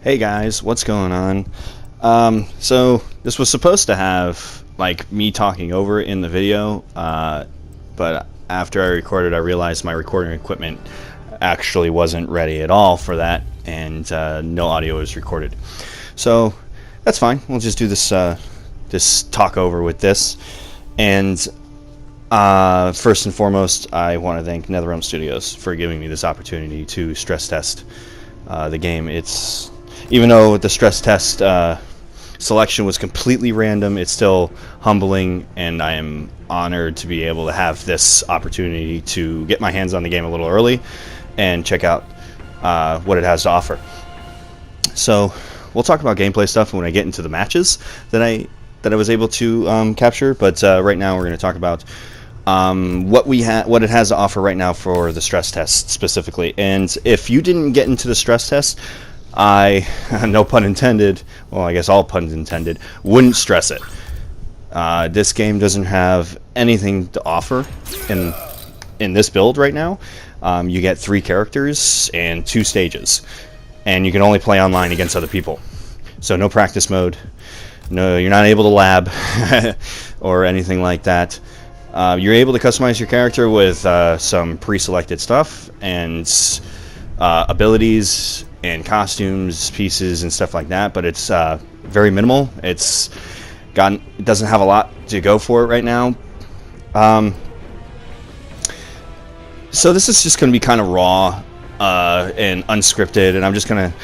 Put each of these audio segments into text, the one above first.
Hey guys, what's going on? So this was supposed to have like me talking over it in the video, but after I recorded, I realized my recording equipment actually wasn't ready at all for that, and no audio was recorded. So that's fine. We'll just do this talk over with this. And first and foremost, I want to thank NetherRealm Studios for giving me this opportunity to stress test the game. Even though the stress test selection was completely random, it's still humbling, and I am honored to be able to have this opportunity to get my hands on the game a little early and check out what it has to offer. So we'll talk about gameplay stuff when I get into the matches that I was able to capture, but right now we're going to talk about what it has to offer right now for the stress test specifically. And if you didn't get into the stress test, I, no pun intended, well, I guess all puns intended, wouldn't stress it. This game doesn't have anything to offer in this build right now. You get 3 characters and 2 stages, and you can only play online against other people. So no practice mode. No, you're not able to lab or anything like that. You're able to customize your character with some pre-selected stuff and abilities and costumes, pieces, and stuff like that, but it's very minimal. It doesn't have a lot to go for it right now. So this is just going to be kind of raw and unscripted, and I'm just going to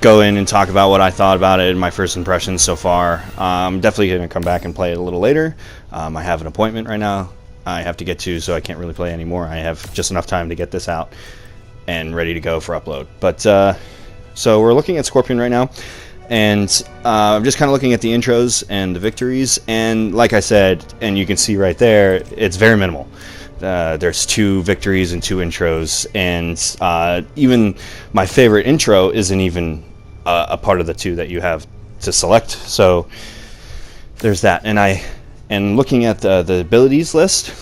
go in and talk about what I thought about it and my first impressions so far. I'm definitely going to come back and play it a little later. I have an appointment right now I have to get to, so I can't really play anymore. I have just enough time to get this out and ready to go for upload. But so we're looking at Scorpion right now, and I'm just kind of looking at the intros and the victories, and like I said, and you can see right there, it's very minimal. There's 2 victories and 2 intros, and even my favorite intro isn't even a part of the 2 that you have to select. So there's that. And looking at the abilities list,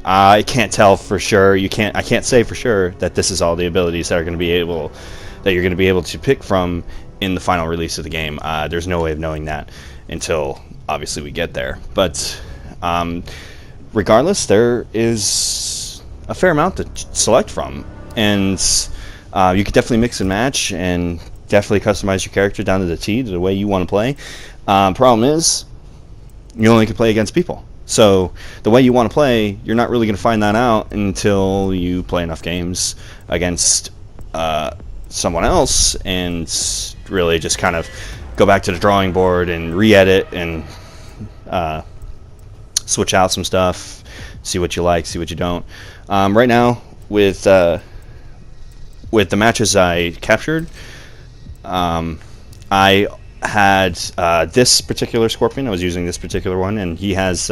I can't tell for sure. I can't say for sure that this is all the abilities that you're going to be able to pick from in the final release of the game. There's no way of knowing that until obviously we get there. But regardless, there is a fair amount to select from, and you can definitely mix and match and definitely customize your character down to the T, to the way you want to play. Problem is, you only can play against people. So the way you want to play, you're not really going to find that out until you play enough games against someone else and really just kind of go back to the drawing board and re-edit and switch out some stuff, see what you like, see what you don't. Right now, with the matches I captured, I had this particular Scorpion. I was using this particular one, and he has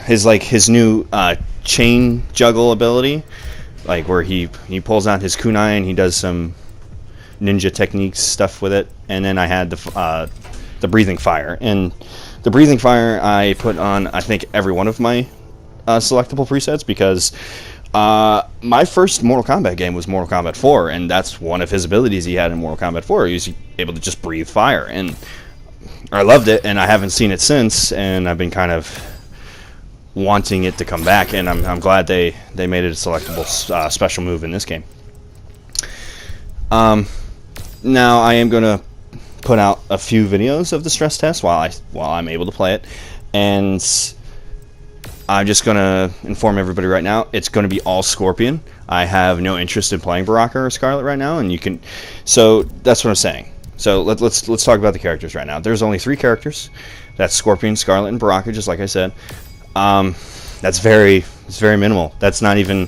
his new chain juggle ability, like where he pulls out his kunai and he does some ninja techniques stuff with it. And then I had the breathing fire, and the breathing fire I put on I think every one of my selectable presets, because my first Mortal Kombat game was Mortal Kombat 4, and that's one of his abilities he had in Mortal Kombat 4. He was able to just breathe fire, and I loved it, and I haven't seen it since, and I've been kind of wanting it to come back, and I'm glad they made it a selectable special move in this game. Now I am going to put out a few videos of the stress test while I'm able to play it, and I'm just going to inform everybody right now, it's going to be all Scorpion. I have no interest in playing Baraka or Scarlet right now, and so that's what I'm saying. So let's talk about the characters right now. There's only 3 characters. That's Scorpion, Scarlet, and Baraka, just like I said. It's very minimal. That's not even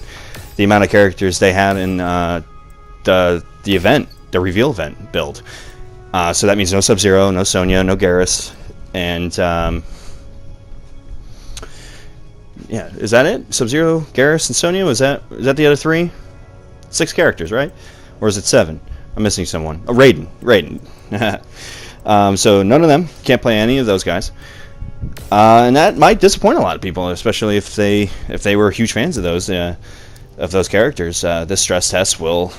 the amount of characters they had in the event, the reveal event build. So that means no Sub-Zero, no Sonya, no Garrus, and yeah, is that it? Sub-Zero, Garrus, and Sonya? Is that the other 3? 6 characters, right? Or is it 7? I'm missing someone. Oh, Raiden. So none of them. Can't play any of those guys. And that might disappoint a lot of people, especially if they were huge fans of those. of those characters, this stress test will,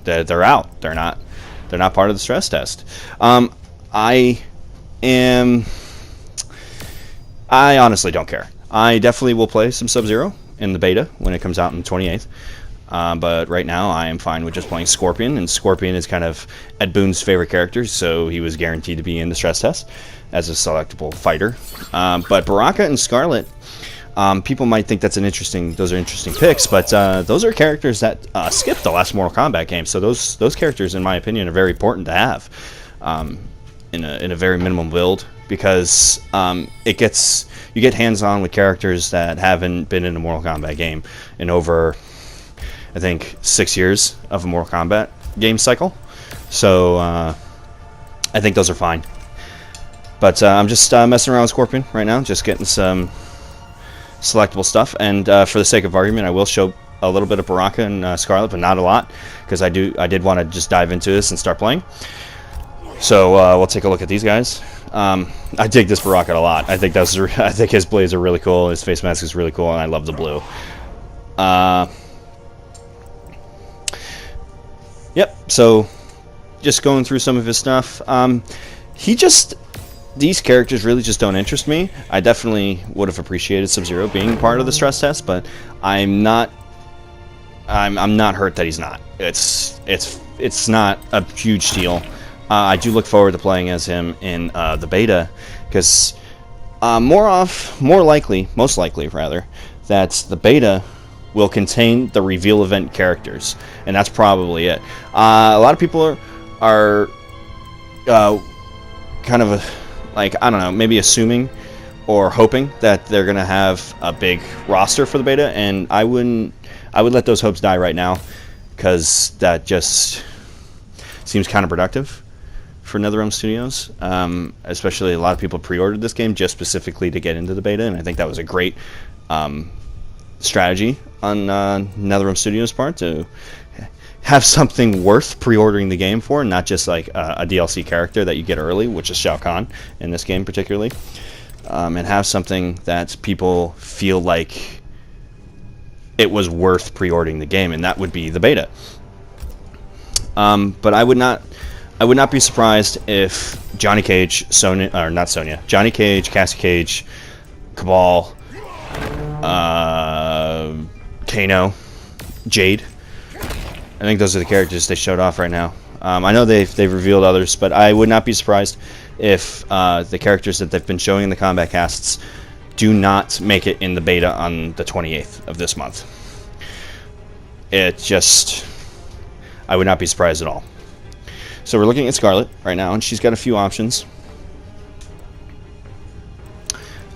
they're out. They're not part of the stress test. I honestly don't care. I definitely will play some Sub-Zero in the beta when it comes out on the 28th. But right now I am fine with just playing Scorpion, and Scorpion is kind of Ed Boon's favorite character, so he was guaranteed to be in the stress test as a selectable fighter. But Baraka and Scarlet, people might think those are interesting picks, but those are characters that skipped the last Mortal Kombat game, so those characters, in my opinion, are very important to have in a very minimum build, because you get hands-on with characters that haven't been in a Mortal Kombat game in over, I think, 6 years of a Mortal Kombat game cycle. So I think those are fine. But I'm just messing around with Scorpion right now, just getting some selectable stuff. And for the sake of argument, I will show a little bit of Baraka and Scarlet, but not a lot, because I did want to just dive into this and start playing. So we'll take a look at these guys. I dig this Baraka a lot. I think his blades are really cool. His face mask is really cool, and I love the blue. Yep. So just going through some of his stuff. These characters really just don't interest me. I definitely would have appreciated Sub-Zero being part of the stress test, but I'm not hurt that he's not. It's not a huge deal. I do look forward to playing as him in the beta, because most likely, that the beta will contain the reveal event characters, and that's probably it. A lot of people are kind of I don't know, maybe assuming or hoping that they're gonna have a big roster for the beta, and I would let those hopes die right now, because that just seems counterproductive for NetherRealm Studios. Especially a lot of people pre-ordered this game just specifically to get into the beta, and I think that was a great strategy on NetherRealm Studios' part to have something worth pre-ordering the game for, and not just like a DLC character that you get early, which is Shao Kahn in this game particularly, and have something that people feel like it was worth pre-ordering the game, and that would be the beta. But I would not be surprised if Johnny Cage, Johnny Cage, Cassie Cage, Cabal, Kano, Jade. I think those are the characters they showed off right now. I know they've revealed others, but I would not be surprised if the characters that they've been showing in the combat casts do not make it in the beta on the 28th of this month. I would not be surprised at all. So we're looking at Scarlet right now, and she's got a few options.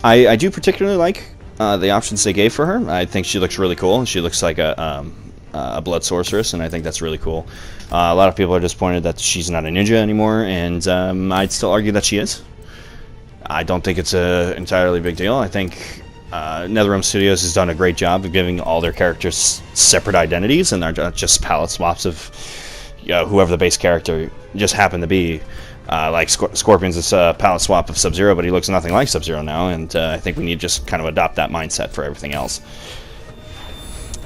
I do particularly like the options they gave for her. I think she looks really cool. She looks like a blood sorceress, and I think that's really cool. A lot of people are disappointed that she's not a ninja anymore, and I'd still argue that she is. I don't think it's an entirely big deal. I think NetherRealm Studios has done a great job of giving all their characters separate identities, and they're not just palette swaps of whoever the base character just happened to be. Like Scorpion's is a palette swap of Sub-Zero, but he looks nothing like Sub-Zero now, and I think we need to just kind of adopt that mindset for everything else.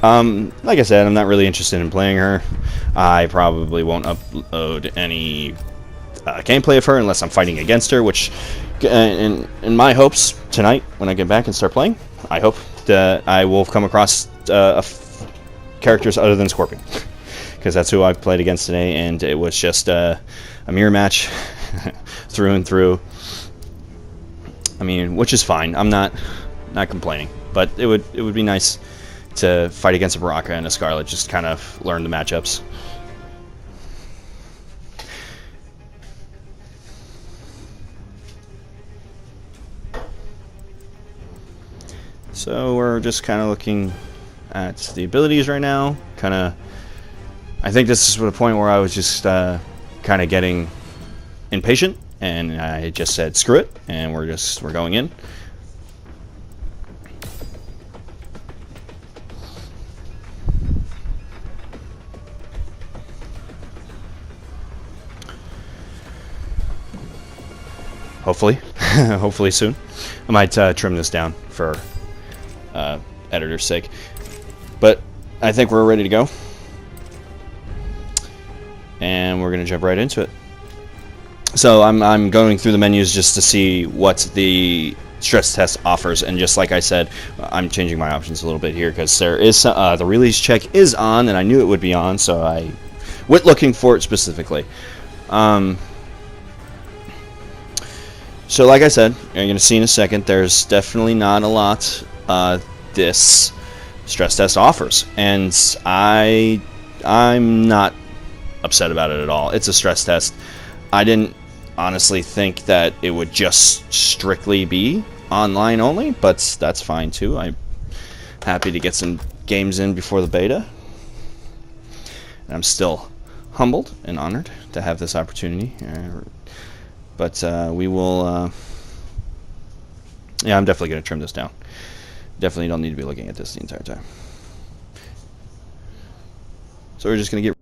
Like I said, I'm not really interested in playing her. I probably won't upload any gameplay of her unless I'm fighting against her, which, in my hopes, tonight, when I get back and start playing, I hope that I will come across characters other than Scorpion. Because that's who I've played against today, and it was just a mirror match through and through. I mean, which is fine. I'm not complaining, but it would be nice to fight against a Baraka and a Scarlet, just kind of learn the matchups. So we're just kind of looking at the abilities right now. I think this is the point where I was just kind of getting impatient, and I just said screw it, and we're going in. Hopefully, hopefully soon. I might trim this down for editor's sake, but I think we're ready to go. And we're going to jump right into it. So I'm going through the menus just to see what the stress test offers, and just like I said, I'm changing my options a little bit here because there is the release check is on, and I knew it would be on, so I went looking for it specifically. So like I said, you're going to see in a second, there's definitely not a lot this stress test offers, and I'm not upset about it at all. It's a stress test. I didn't honestly think that it would just strictly be online only, but that's fine too. I'm happy to get some games in before the beta, and I'm still humbled and honored to have this opportunity. But we will yeah, I'm definitely going to trim this down. Definitely don't need to be looking at this the entire time. So we're just going to get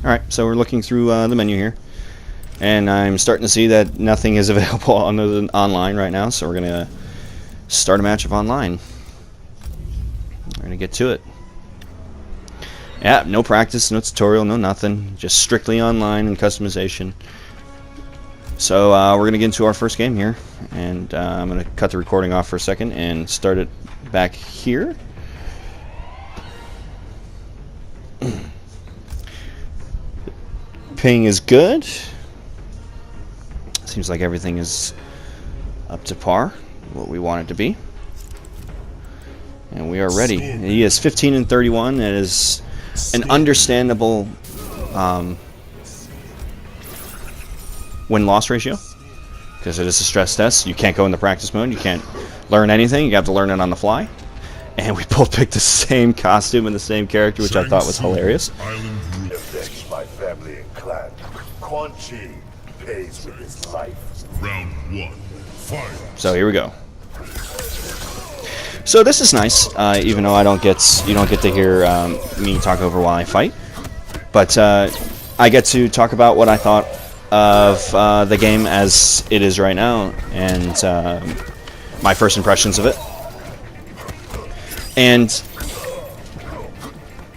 Alright, so we're looking through the menu here, and I'm starting to see that nothing is available other than online right now, so we're going to start a match of online. We're going to get to it. Yeah, no practice, no tutorial, no nothing, just strictly online and customization. So we're going to get into our first game here, and I'm going to cut the recording off for a second and start it back here. Ping is good. Seems like everything is up to par, what we want it to be. And we are ready. He is 15 and 31. It is an understandable win-loss ratio, because it is a stress test. You can't go in the practice mode. You can't learn anything. You have to learn it on the fly. And we both picked the same costume and the same character, which I thought was hilarious. My family and clan. Quan Chi pays with his life. Round 1. Fight. So here we go. So this is nice, even though you don't get to hear me talk over while I fight. But I get to talk about what I thought of the game as it is right now, and my first impressions of it. And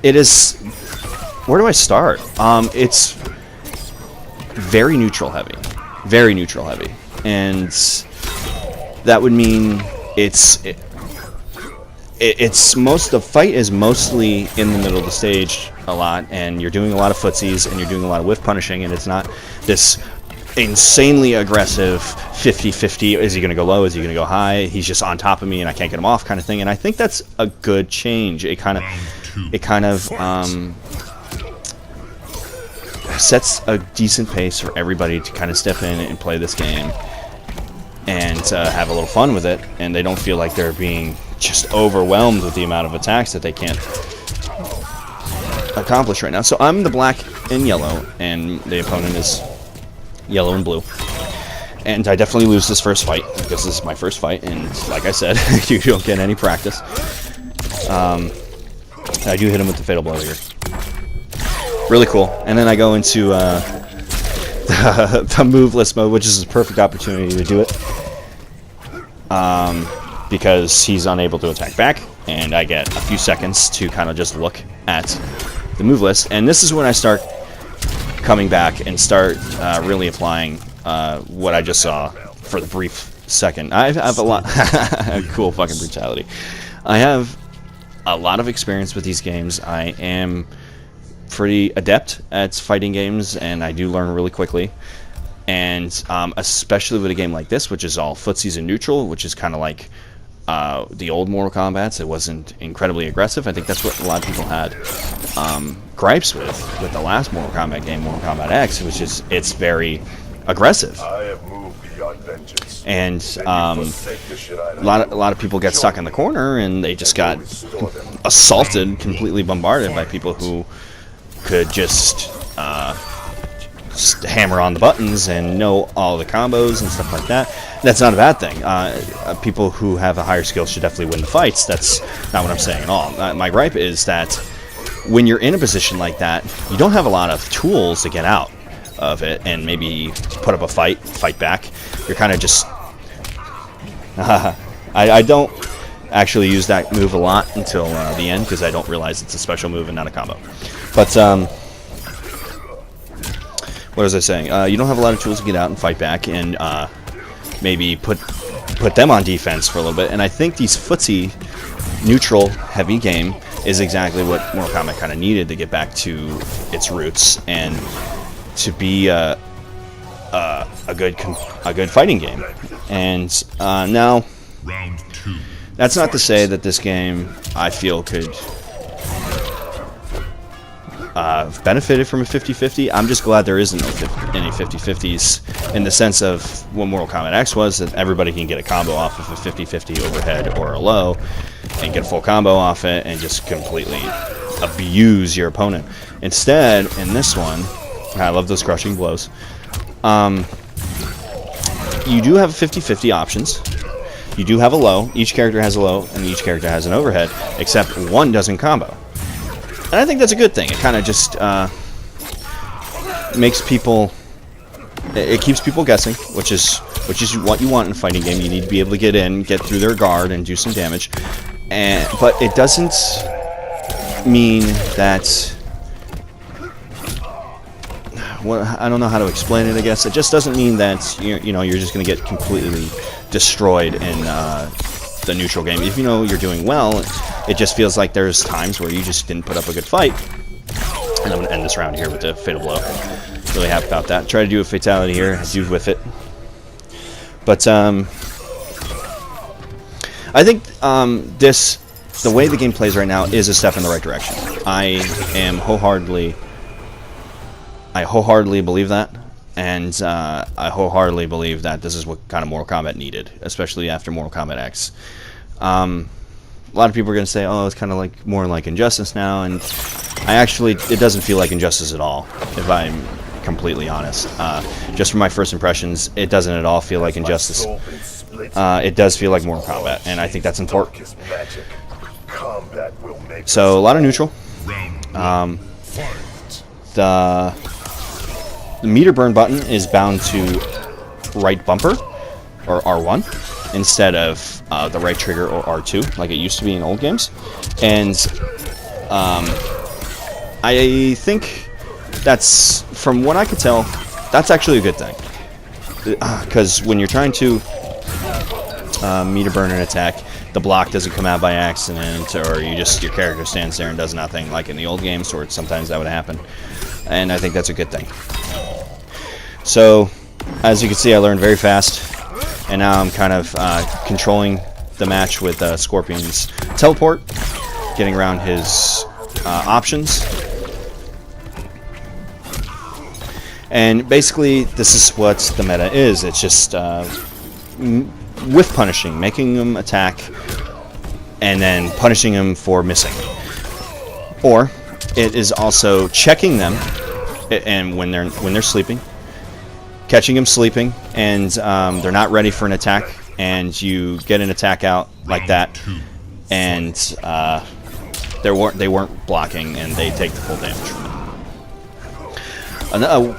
it is. Where do I start? It's very neutral heavy. Very neutral heavy. And that would mean the fight is mostly in the middle of the stage a lot, and you're doing a lot of footsies, and you're doing a lot of whiff punishing, and it's not this insanely aggressive 50-50, is he going to go low, is he going to go high, he's just on top of me and I can't get him off kind of thing. And I think that's a good change. It kind of sets a decent pace for everybody to kind of step in and play this game and have a little fun with it, and they don't feel like they're being just overwhelmed with the amount of attacks that they can't accomplish right now. So I'm the black and yellow, and the opponent is yellow and blue. And I definitely lose this first fight, because this is my first fight, and like I said, you don't get any practice. I do hit him with the fatal blow here. Really cool. And then I go into the moveless mode, which is a perfect opportunity to do it, because he's unable to attack back, and I get a few seconds to kind of just look at the move list. And this is when I start coming back and start really applying what I just saw for the brief second. I have a lot cool fucking brutality. I have a lot of experience with these games. I am pretty adept at fighting games, and I do learn really quickly. And especially with a game like this, which is all footsies and neutral, which is kind of like the old Mortal Kombat's. It wasn't incredibly aggressive. I think that's what a lot of people had gripes with the last Mortal Kombat game, Mortal Kombat X, which is it's very aggressive. I have moved beyond vengeance. And a lot of people get stuck in the corner, and they just got assaulted, completely bombarded by people who could just hammer on the buttons and know all the combos and stuff like that. That's not a bad thing. People who have a higher skill should definitely win the fights. That's not what I'm saying at all. My gripe is that when you're in a position like that, you don't have a lot of tools to get out of it and maybe put up a fight back. You're kind of just... I don't actually use that move a lot until the end, because I don't realize it's a special move and not a combo. But, what was I saying? You don't have a lot of tools to get out and fight back and maybe put them on defense for a little bit. And I think these footsie neutral heavy game is exactly what Mortal Kombat kind of needed to get back to its roots and to be a good fighting game. And now, Round 2. That's not to say that this game, I feel, could benefited from a 50-50. I'm just glad there isn't any 50-50s in the sense of what Mortal Kombat X was, that everybody can get a combo off of a 50-50 overhead or a low and get a full combo off it and just completely abuse your opponent. Instead, in this one, I love those crushing blows, you do have 50-50 options. You do have a low. Each character has a low, and each character has an overhead, except one doesn't combo. And I think that's a good thing. It kind of just makes people... It keeps people guessing, which is what you want in a fighting game. You need to be able to get in, get through their guard, and do some damage. But it doesn't mean that... Well, I don't know how to explain it, I guess. It just doesn't mean that you're just going to get completely destroyed in the neutral game. If you know you're doing well, it just feels like there's times where you just didn't put up a good fight. And I'm going to end this round here with the Fatal Blow. Really happy about that. Try to do a fatality here, do with it. But I think the way the game plays right now is a step in the right direction. I wholeheartedly believe that, and I wholeheartedly believe that this is what kind of Mortal Kombat needed, especially after Mortal Kombat X. A lot of people are going to say, oh, it's kind of like more like Injustice now, and it doesn't feel like Injustice at all, if I'm completely honest. Just from my first impressions, it doesn't at all feel like Injustice. It does feel like Mortal Kombat, and I think that's important. So, a lot of neutral. The meter burn button is bound to right bumper, or R1, instead of the right trigger or R2, like it used to be in old games. And I think that's, from what I could tell, that's actually a good thing. Because when you're trying to meter burn an attack, the block doesn't come out by accident, or your character stands there and does nothing, like in the old games, or sometimes that would happen. And I think that's a good thing. So, as you can see, I learned very fast, and now I'm kind of controlling the match with Scorpion's teleport, getting around his options. And basically, this is what the meta is. It's just whiff punishing, making them attack, and then punishing them for missing. Or it is also checking them, and when they're sleeping, catching them sleeping, and they're not ready for an attack, and you get an attack out like that, and they weren't blocking, and they take the full damage from it.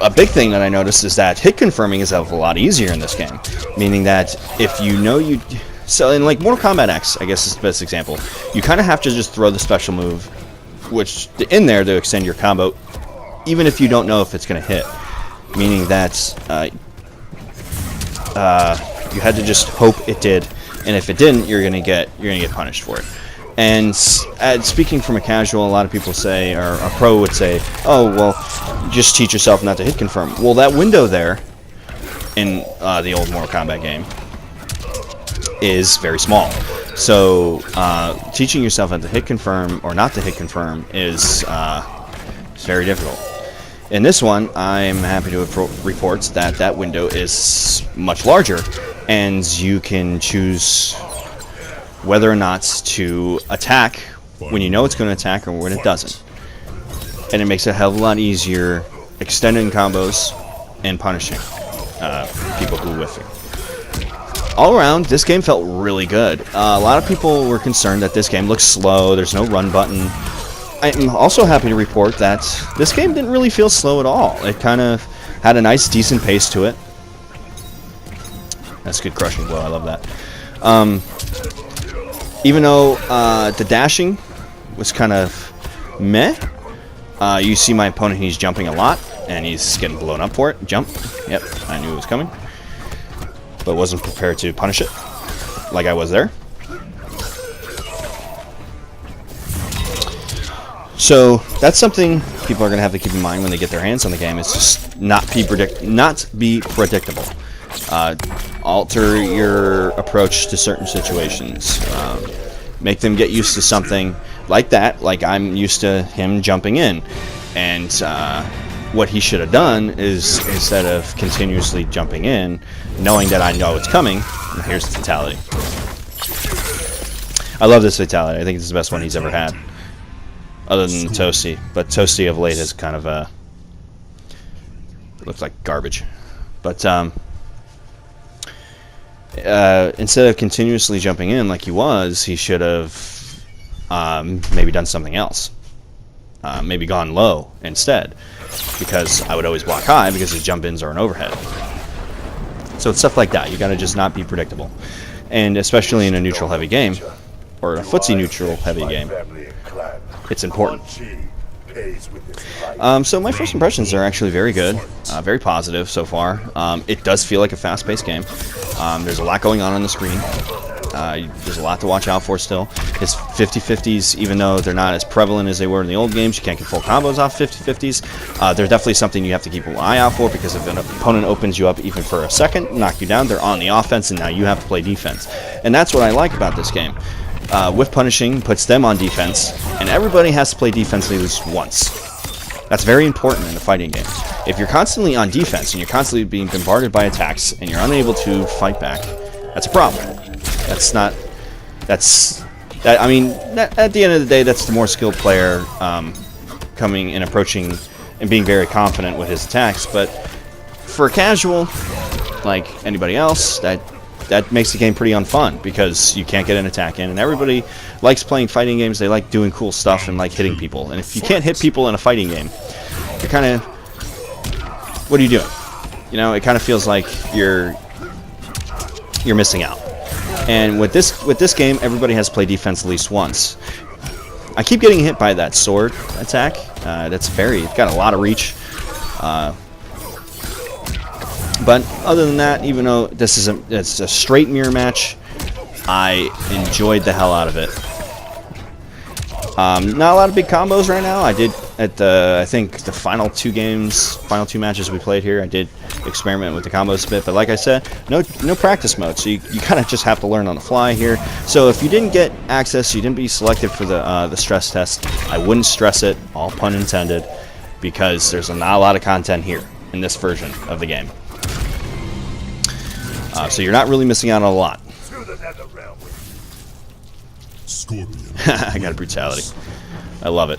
A big thing that I noticed is that hit confirming is a lot easier in this game, meaning that if you know you... So in like Mortal Kombat X, I guess is the best example, you kind of have to just throw the special move which in there to extend your combo, even if you don't know if it's going to hit. Meaning that you had to just hope it did, and if it didn't, you're gonna get punished for it. And speaking from a casual, a lot of people say, or a pro would say, oh well, just teach yourself not to hit confirm. Well, that window there in the old Mortal Kombat game is very small. So teaching yourself not to hit confirm or not to hit confirm is very difficult. In this one, I'm happy to report that that window is much larger, and you can choose whether or not to attack when you know it's going to attack or when it doesn't. And it makes it a hell of a lot easier extending combos and punishing people who whiff it. All around, this game felt really good. A lot of people were concerned that this game looks slow, there's no run button. I'm also happy to report that this game didn't really feel slow at all. It kind of had a nice, decent pace to it. That's a good crushing blow, I love that. Even though the dashing was kind of meh, you see my opponent, he's jumping a lot, and he's getting blown up for it. Jump. Yep, I knew it was coming. But wasn't prepared to punish it like I was there. So that's something people are going to have to keep in mind when they get their hands on the game. It's just not be predictable. Alter your approach to certain situations. Make them get used to something like that, like I'm used to him jumping in. And what he should have done is, instead of continuously jumping in, knowing that I know it's coming, here's the fatality. I love this fatality. I think it's the best one he's ever had, other than Toasty. But Toasty of late has kind of looks like garbage. But instead of continuously jumping in like he was, he should have maybe done something else. Maybe gone low instead, because I would always block high because his jump-ins are an overhead. So it's stuff like that. You gotta just not be predictable, and especially in a neutral-heavy game, or a footsie neutral-heavy game, it's important. So my first impressions are actually very good, very positive so far. It does feel like a fast-paced game. There's a lot going on the screen. There's a lot to watch out for still. His 50-50s, even though they're not as prevalent as they were in the old games, you can't get full combos off 50-50s. They're definitely something you have to keep an eye out for, because if an opponent opens you up even for a second, knock you down, they're on the offense, and now you have to play defense. And that's what I like about this game. Whiff punishing puts them on defense, and everybody has to play defense at least once. That's very important in a fighting game. If you're constantly on defense, and you're constantly being bombarded by attacks, and you're unable to fight back, that's a problem. I mean, at the end of the day, that's the more skilled player coming and approaching and being very confident with his attacks. But for a casual, like anybody else, that makes the game pretty unfun, because you can't get an attack in, and everybody likes playing fighting games. They like doing cool stuff and like hitting people. And if you can't hit people in a fighting game, you're kind of, what are you doing? You know, it kind of feels like you're missing out. And with this game, everybody has to play defense at least once. I keep getting hit by that sword attack. It's got a lot of reach. But other than that, even though it's a straight mirror match, I enjoyed the hell out of it. Not a lot of big combos right now. I did at I think the final two matches we played here, I did experiment with the combos a bit. But like I said, no practice mode, so you kind of just have to learn on the fly here. So if you didn't get access, you didn't be selected for the stress test, I wouldn't stress it, all pun intended, because there's not a lot of content here in this version of the game. So you're not really missing out on a lot. I got a brutality. I love it.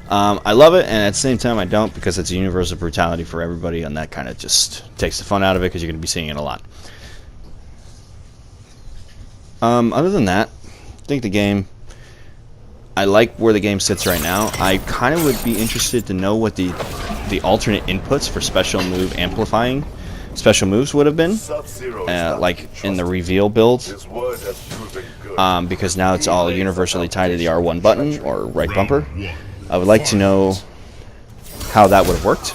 I love it, and at the same time I don't, because it's a universal brutality for everybody, and that kind of just takes the fun out of it, because you're going to be seeing it a lot. Other than that, I think the game, I like where the game sits right now. I kind of would be interested to know what the alternate inputs for special move amplifying special moves would have been, like in the reveal build, because now it's all universally tied to the R1 button or right bumper. I would like to know how that would have worked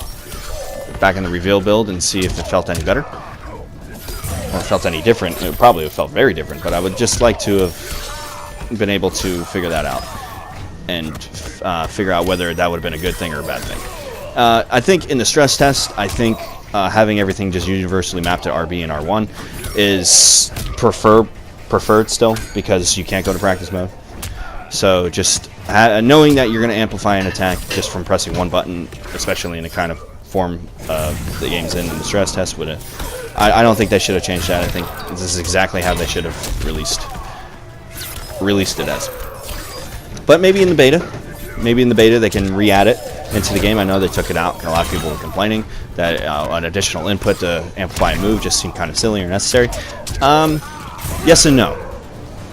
back in the reveal build, and see if it felt any better or felt any different. It probably would have felt very different, but I would just like to have been able to figure that out and figure out whether that would have been a good thing or a bad thing. I think in the stress test, I think having everything just universally mapped to RB and R1 is preferred still, because you can't go to practice mode. So just knowing that you're going to amplify an attack just from pressing one button, especially in the kind of form the game's in the stress test, I don't think they should have changed that. I think this is exactly how they should have released it as. But maybe in the beta they can re-add it. into the game. I know they took it out. A lot of people were complaining that an additional input to amplify a move just seemed kind of silly or necessary. Yes and no.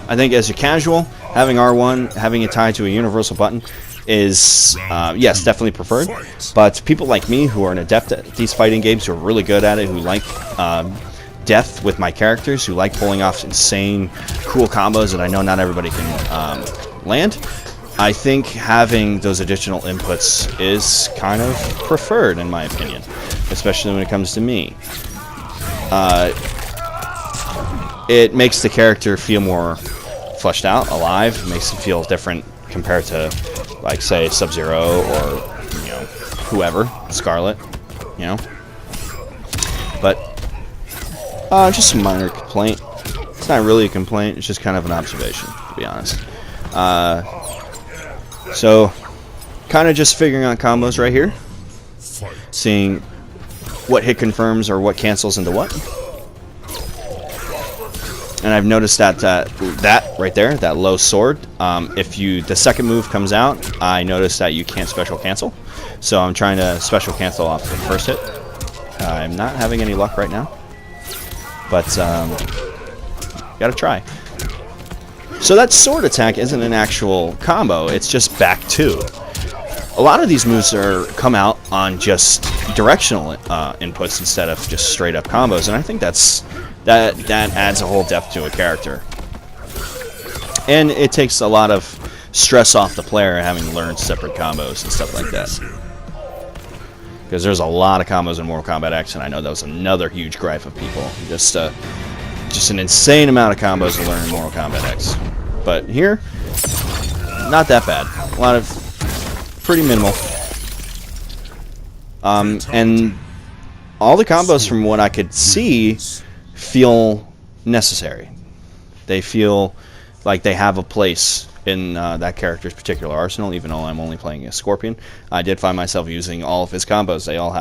I think as a casual, having R1, having it tied to a universal button is, yes, definitely preferred. But people like me who are an adept at these fighting games, who are really good at it, who like death with my characters, who like pulling off insane, cool combos that I know not everybody can land, I think having those additional inputs is kind of preferred, in my opinion, especially when it comes to me. It makes the character feel more fleshed out, alive. It makes it feel different compared to, like, say, Sub-Zero or, you know, whoever, Scarlet, you know. But just a minor complaint. It's not really a complaint. It's just kind of an observation, to be honest. So, kind of just figuring out combos right here, seeing what hit confirms or what cancels into what. And I've noticed that that right there, that low sword, if the second move comes out, I notice that you can't special cancel. So I'm trying to special cancel off the first hit. I'm not having any luck right now, but gotta try. So that sword attack isn't an actual combo, it's just back two. A lot of these moves come out on just directional inputs instead of just straight up combos, and I think that adds a whole depth to a character. And it takes a lot of stress off the player having learned separate combos and stuff like that. Because there's a lot of combos in Mortal Kombat X, and I know that was another huge gripe of people. Just an insane amount of combos to learn in Mortal Kombat X. But here, not that bad. A lot of pretty minimal. And all the combos, from what I could see, feel necessary. They feel like they have a place in that character's particular arsenal, even though I'm only playing a Scorpion. I did find myself using all of his combos. They all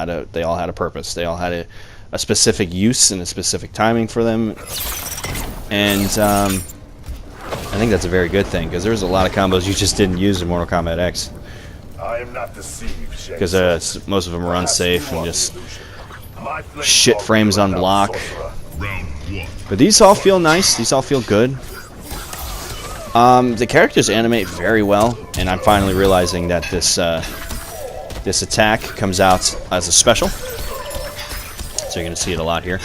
had a purpose. They all had a specific use and a specific timing for them. And I think that's a very good thing, because there's a lot of combos you just didn't use in Mortal Kombat X. I am not deceived, because most of them are unsafe and just shit frames on block. But these all feel nice. These all feel good. The characters animate very well, and I'm finally realizing that this attack comes out as a special. So you're going to see it a lot here.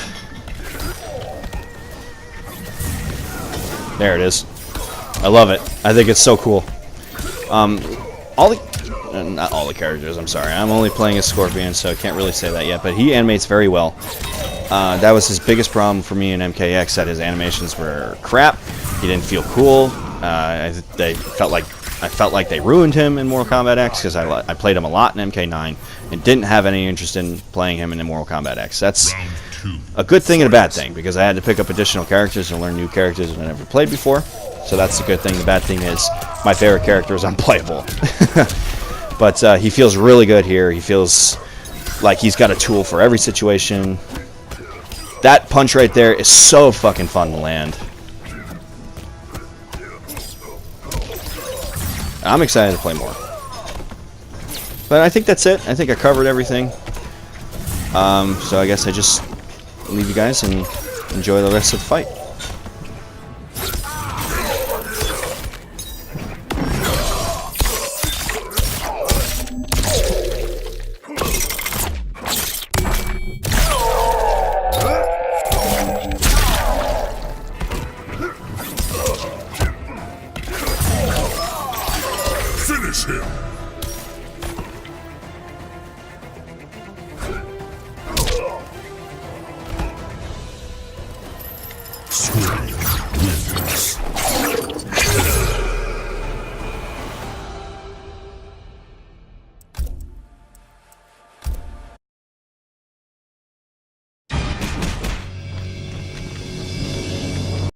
There it is. I love it. I think it's so cool. Not all the characters, I'm sorry. I'm only playing as Scorpion, so I can't really say that yet, but he animates very well. That was his biggest problem for me in MKX, that his animations were crap. He didn't feel cool. I felt like they ruined him in Mortal Kombat X, because I played him a lot in MK9 and didn't have any interest in playing him in Mortal Kombat X. That's a good thing and a bad thing, because I had to pick up additional characters and learn new characters that I never played before. So that's the good thing. The bad thing is my favorite character is unplayable. But he feels really good here. He feels like he's got a tool for every situation. That punch right there is so fucking fun to land. I'm excited to play more. But I think that's it. I think I covered everything. So I guess I just leave you guys and enjoy the rest of the fight. Finish him! Scorpion.